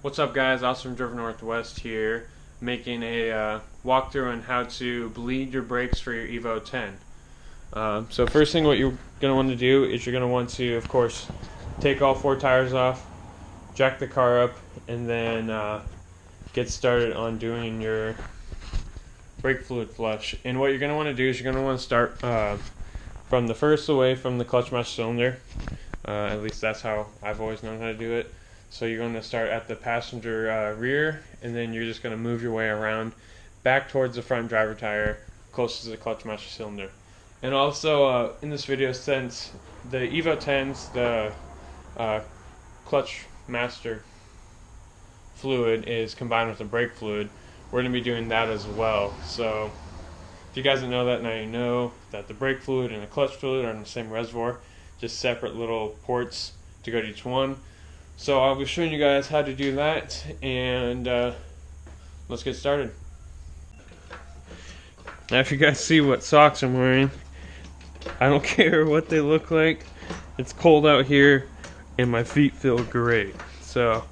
What's up guys, Austin from Driven Northwest here, making a walkthrough on how to bleed your brakes for your Evo 10. So first thing what you're going to want to do is you're going to want to, of course, take all 4 tires off, jack the car up, and then get started on doing your brake fluid flush. And what you're going to want to do is you're going to want to start from the first away from the clutch master cylinder. At least that's how I've always known how to do it. So you're going to start at the passenger rear, and then you're just going to move your way around back towards the front driver tire closest to the clutch master cylinder. And also in this video, since the Evo 10's the clutch master fluid is combined with the brake fluid, we're going to be doing that as well. So if you guys didn't know that, now you know that the brake fluid and the clutch fluid are in the same reservoir, just separate little ports to go to each one. So I'll be showing you guys how to do that, and let's get started. Now if you guys see what socks I'm wearing, I don't care what they look like. It's cold out here and my feet feel great. So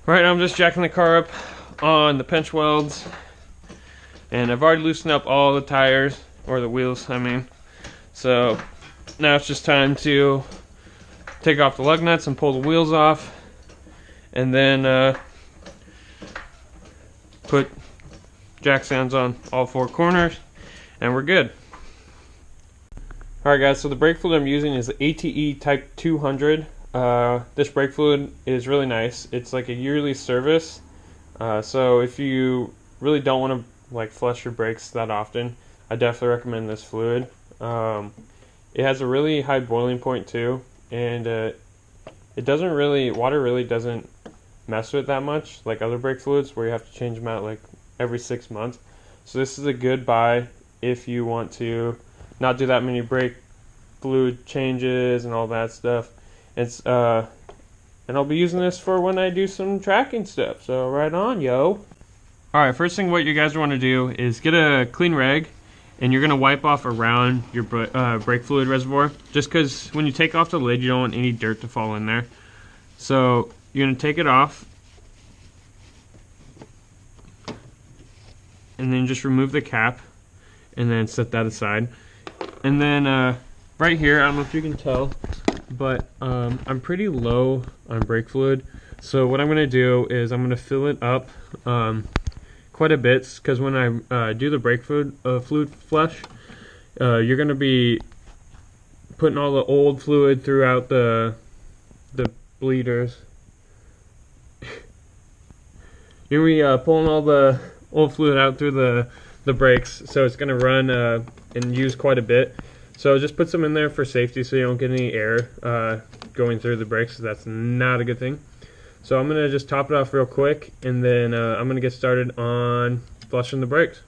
right now I'm just jacking the car up on the pinch welds, and I've already loosened up all the tires, or the wheels I mean. So now it's just time to take off the lug nuts and pull the wheels off, and then put jack stands on all 4 corners, and we're good. Alright guys, so the brake fluid I'm using is the ATE Type 200. This brake fluid is really nice. It's like a yearly service, so if you really don't want to like flush your brakes that often, I definitely recommend this fluid. It has a really high boiling point too, and it doesn't really, water really doesn't mess with it that much like other brake fluids where you have to change them out like every 6 months. So this is a good buy if you want to not do that many brake fluid changes and all that stuff. It's and I'll be using this for when I do some tracking stuff, so right on, yo. Alright, first thing what you guys want to do is get a clean rag, and you're going to wipe off around your brake fluid reservoir, just because when you take off the lid you don't want any dirt to fall in there. So you're going to take it off, and then just remove the cap, and then set that aside. And then right here, I don't know if you can tell, but I'm pretty low on brake fluid. So what I'm going to do is I'm going to fill it up quite a bit, because when I do the brake fluid flush, you're going to be putting all the old fluid throughout the bleeders. You're going to be pulling all the old fluid out through the brakes, so it's going to run and use quite a bit. So just put some in there for safety so you don't get any air going through the brakes. That's not a good thing. So I'm going to just top it off real quick, and then I'm going to get started on flushing the brakes.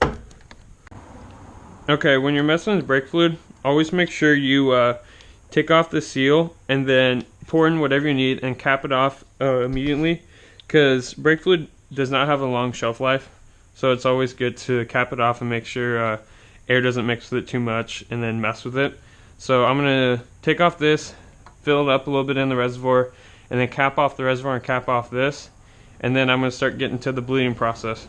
Okay, when you're messing with brake fluid, always make sure you take off the seal and then pour in whatever you need and cap it off immediately, because brake fluid does not have a long shelf life. So it's always good to cap it off and make sure air doesn't mix with it too much and then mess with it. So I'm going to take off this, fill it up a little bit in the reservoir, and then cap off the reservoir and cap off this, and then I'm going to start getting to the bleeding process.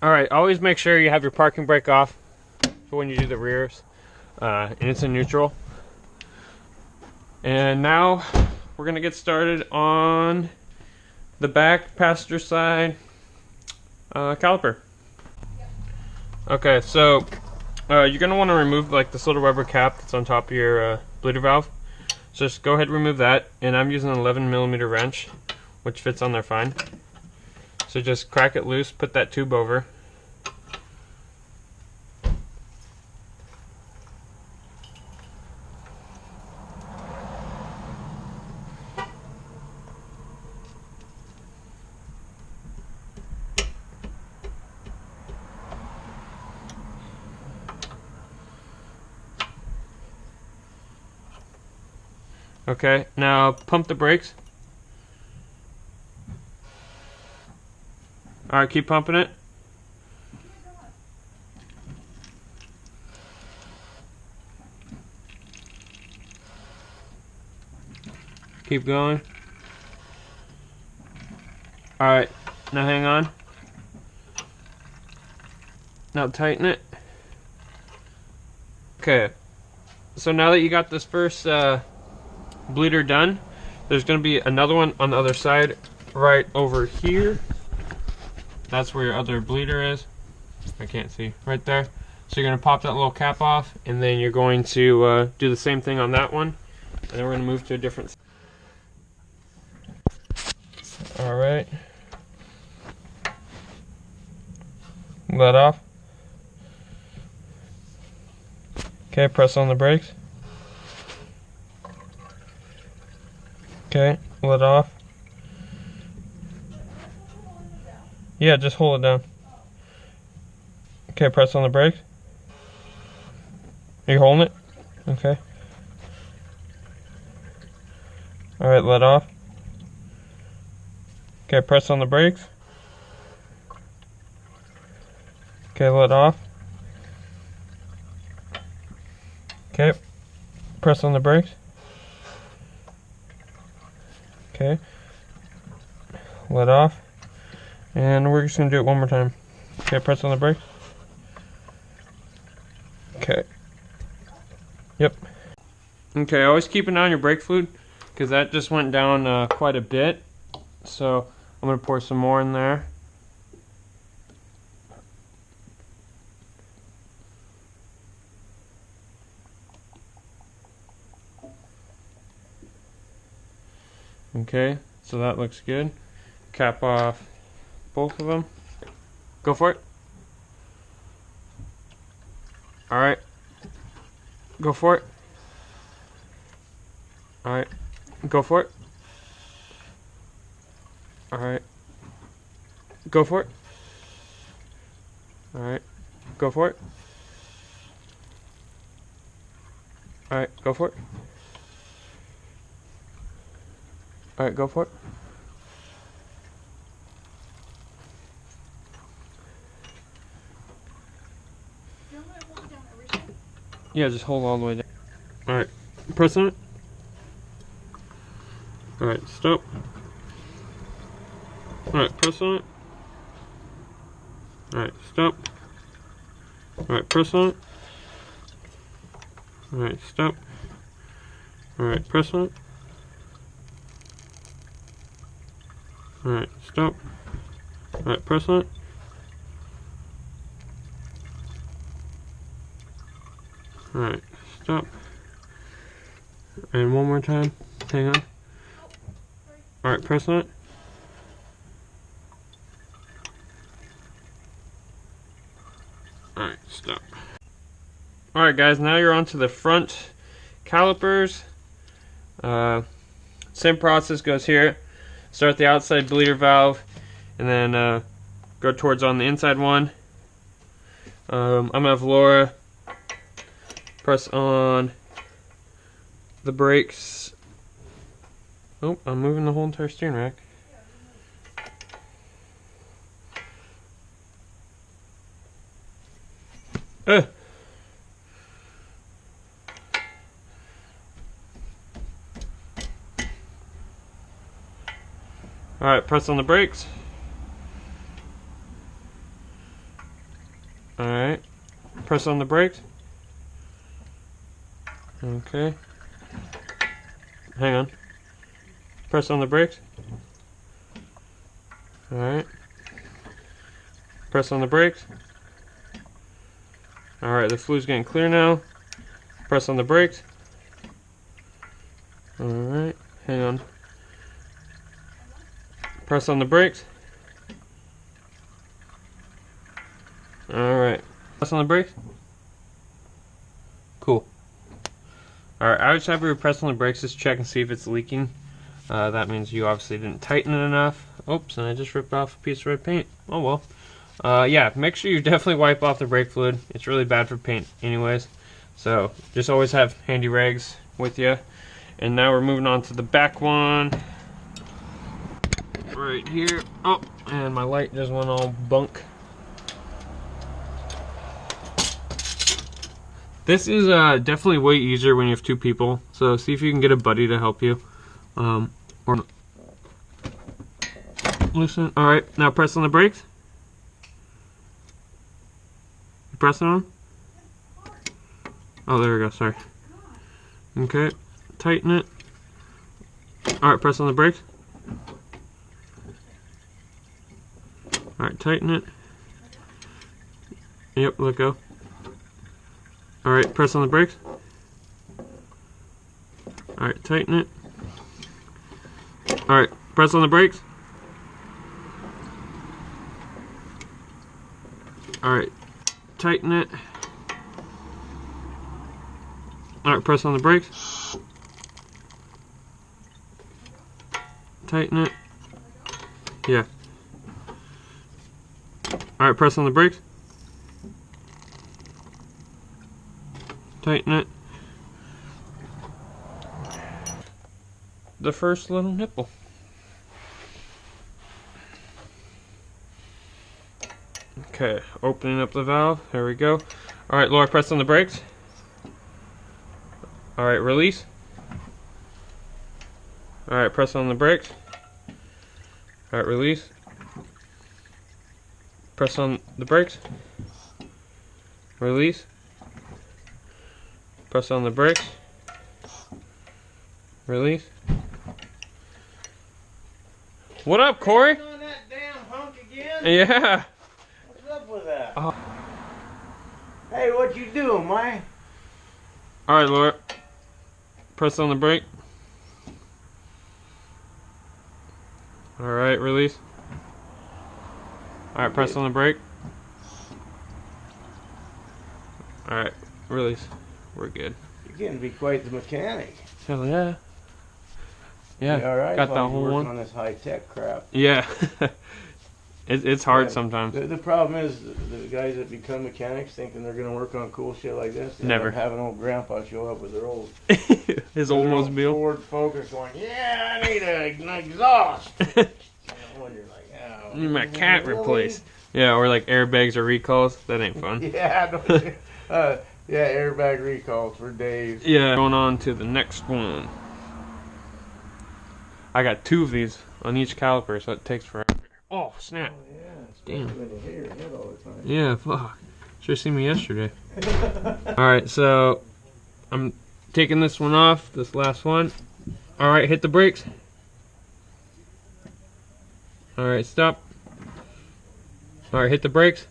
Alright, always make sure you have your parking brake off for when you do the rears, and it's in neutral. And now we're going to get started on the back passenger side caliper. Okay, so you're going to want to remove like this little rubber cap that's on top of your bleeder valve. So just go ahead and remove that, and I'm using an 11mm wrench, which fits on there fine. So just crack it loose, put that tube over. Okay, now pump the brakes. Alright, keep pumping it. Keep going. Alright, now hang on. Now tighten it. Okay, so now that you got this first bleeder done, there's going to be another one on the other side right over here. That's where your other bleeder is. I can't see. Right there. So you're going to pop that little cap off, and then you're going to do the same thing on that one. And then we're going to move to a different. Alright. Let off. Okay, press on the brakes. Okay, let off. Yeah, just hold it down. Okay, press on the brakes. Are you holding it? Okay. Alright, let off. Okay, press on the brakes. Okay, let off. Okay, press on the brakes. Okay, let off. And we're just going to do it one more time. Okay, press on the brakes. Okay. Yep. Okay, always keep an eye on your brake fluid, because that just went down quite a bit. So I'm going to pour some more in there. Okay, so that looks good. Cap off both of them. Go for it. Alright. Go for it. Alright. Go for it. Alright. Go for it. Alright. Go for it. Alright, go for it. Alright, go for it. Yeah, just hold all the way down. Alright, press on it. Alright, stop. Alright, press on it. Alright, stop. Alright, press on it. Alright, stop. Alright, press on it. Alright, stop. Alright, press on it. Alright, stop. And one more time. Hang on. Alright, press on it. Alright, stop. Alright guys, now you're on to the front calipers. Same process goes here. Start the outside bleeder valve, and then go towards on the inside one. I'm going to have Laura press on the brakes. Oh, I'm moving the whole entire steering rack. Alright, press on the brakes. Alright, press on the brakes. Okay. Hang on. Press on the brakes. Alright. Press on the brakes. Alright, the fluid's getting clear now. Press on the brakes. Alright, hang on. Press on the brakes. Alright. Press on the brakes. Cool. Alright, I would have you press on the brakes just to check and see if it's leaking. That means you obviously didn't tighten it enough. Oops, and I just ripped off a piece of red paint. Oh well. Yeah, make sure you definitely wipe off the brake fluid. It's really bad for paint anyways. So, just always have handy rags with you. And now we're moving on to the back one. Right here. Oh, and my light just went all bunk. This is definitely way easier when you have two people. So see if you can get a buddy to help you. Or loosen. All right, now press on the brakes. You pressing on them? Oh, there we go. Sorry. Okay, tighten it. All right, press on the brakes. All right, tighten it. Yep, let go. All right, press on the brakes. All right, tighten it. All right, press on the brakes. All right, tighten it. All right, press on the brakes. Tighten it. Yeah. All right, press on the brakes. Tighten it. The first little nipple. Okay, opening up the valve. There we go. All right, Laura, press on the brakes. All right, release. All right, press on the brakes. All right, release. Press on the brakes. Release. Press on the brakes. Release. What up, Corey? On that damn hunk again? Yeah. What's up with that? Oh. Hey, what you doing, man? All right, Laura. Press on the brake. All right, release. All right, press on the brake. All right, release. We're good. You're getting to be quite the mechanic. Hell yeah. Yeah, You all right? got While that you're whole working one. on this high-tech crap. Yeah. It's hard Yeah, sometimes. The problem is the guys that become mechanics thinking they're going to work on cool shit like this. They Never. end up having old grandpa show up with their old His old Mobile. Ford Focus going, yeah, I need an exhaust. You know, when you're like, oh, Need my cat really? replaced. Yeah, or like airbags or recalls. That ain't fun. Yeah, yeah, airbag recalls for days. Yeah, going on to the next one. I got 2 of these on each caliper, so it takes forever. Oh, snap. Oh, yeah. Damn. When you hit your head all the time. Yeah, fuck. Should've seen me yesterday. Alright, so I'm taking this one off, this last one. Alright, hit the brakes. Alright, stop. Alright, hit the brakes.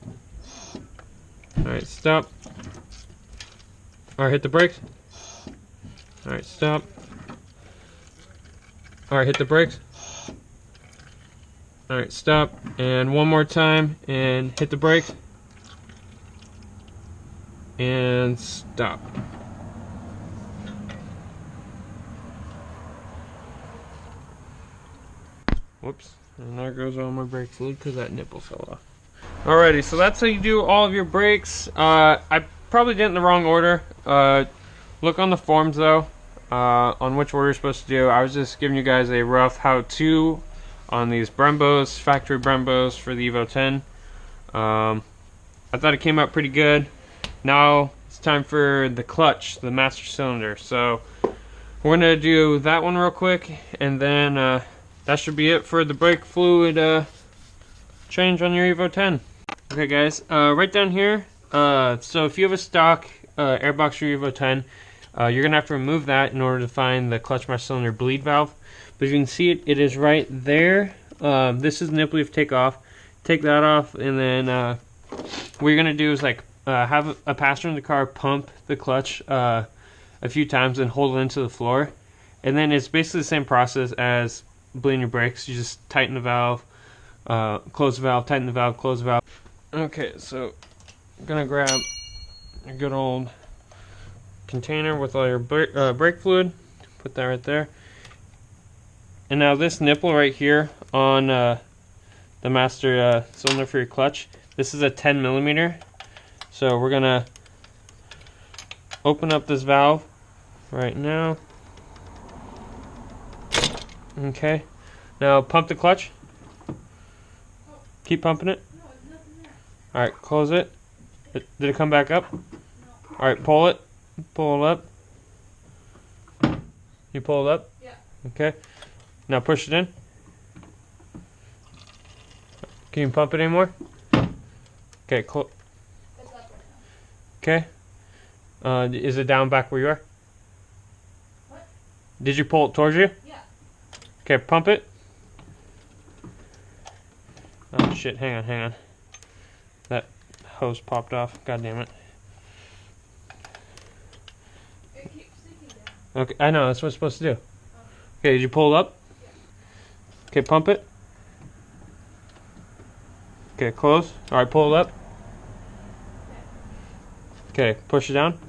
Alright, stop. Alright, hit the brakes. Alright, stop. Alright, hit the brakes. Alright, stop. And one more time, and hit the brakes. And stop. Whoops. And there goes all my brake fluid because that nipple fell off. Alrighty, so that's how you do all of your brakes. I probably did it in the wrong order. Look on the forums though, on which order you're supposed to do. I was just giving you guys a rough how-to on these Brembos, factory Brembos for the Evo 10. I thought it came out pretty good. Now it's time for the clutch, the master cylinder. So we're gonna do that one real quick, and then that should be it for the brake fluid change on your Evo 10. Okay guys, right down here, so if you have a stock airbox for your Evo 10, you're gonna have to remove that in order to find the clutch master cylinder bleed valve. But you can see it, it is right there. This is the nipple you have to take off. Take that off, and then what you're gonna do is like have a passenger in the car pump the clutch a few times and hold it into the floor. And then it's basically the same process as bleeding your brakes. You just tighten the valve, close the valve, tighten the valve, close the valve. Okay, so I'm gonna grab a good old container with all your brake fluid, put that right there. And now this nipple right here on the master cylinder for your clutch, this is a 10 millimeter. So we're gonna open up this valve right now. Okay, now pump the clutch. Keep pumping it. Alright, close it. Did it come back up? Alright, pull it. Pull it up. You pull it up? Yeah. Okay. Now push it in. Can you pump it anymore? Okay, It's up right okay. Is it down back where you are? What? Did you pull it towards you? Yeah. Okay, pump it. Oh shit, hang on. That hose popped off. God damn it. It keeps sinking down. Okay, I know, that's what it's supposed to do. Oh. Okay, did you pull it up? Yeah. Okay, pump it. Okay, close. Alright, pull it up. Okay, push it down.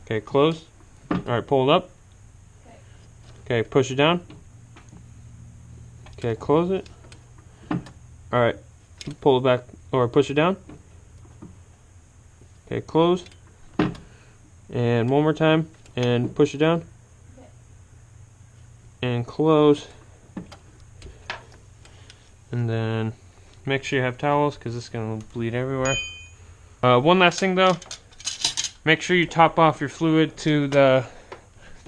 Okay, close. Alright, pull it up. Okay, push it down. Okay, close it. Alright, pull it back, or push it down. Okay, close. And one more time, and push it down. And close. And then make sure you have towels, because it's going to bleed everywhere. One last thing though, make sure you top off your fluid to the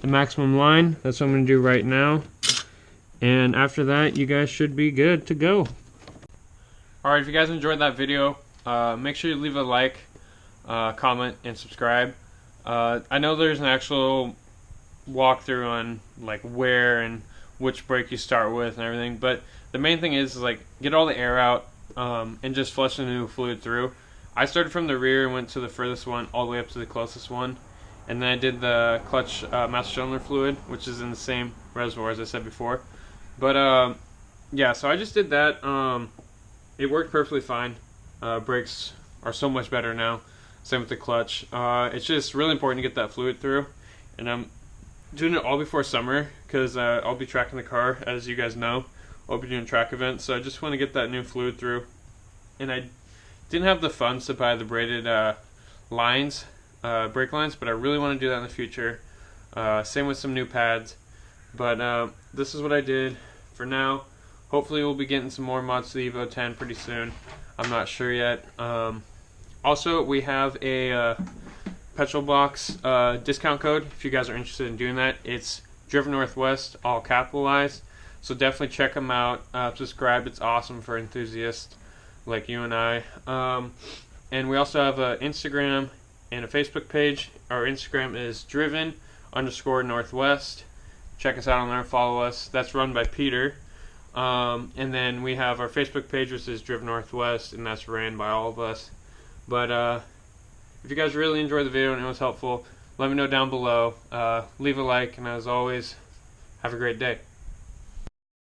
maximum line. That's what I'm going to do right now. And after that, you guys should be good to go. Alright, if you guys enjoyed that video, make sure you leave a like, comment, and subscribe. I know there's an actual walkthrough on like where and which brake you start with and everything, but the main thing is like get all the air out and just flush the new fluid through. I started from the rear and went to the furthest one all the way up to the closest one, and then I did the clutch master cylinder fluid, which is in the same reservoir as I said before. But yeah, so I just did that. It worked perfectly fine. Brakes are so much better now. Same with the clutch. It's just really important to get that fluid through, and I'm doing it all before summer because I'll be tracking the car, as you guys know. I'll be doing track events, so I just want to get that new fluid through. And I didn't have the funds to buy the braided lines, brake lines, but I really want to do that in the future. Same with some new pads. But this is what I did for now. Hopefully we'll be getting some more mods to the Evo 10 pretty soon. I'm not sure yet. Also, we have a Petrol Box discount code if you guys are interested in doing that. It's DRIVENNW, all capitalized. So definitely check them out. Subscribe. It's awesome for enthusiasts like you and I. And we also have an Instagram and a Facebook page. Our Instagram is driven_northwest. Check us out on there. Follow us. That's run by Peter. And then we have our Facebook page, which is Driven Northwest, and that's ran by all of us. But if you guys really enjoyed the video and it was helpful, let me know down below. Leave a like, and as always, have a great day.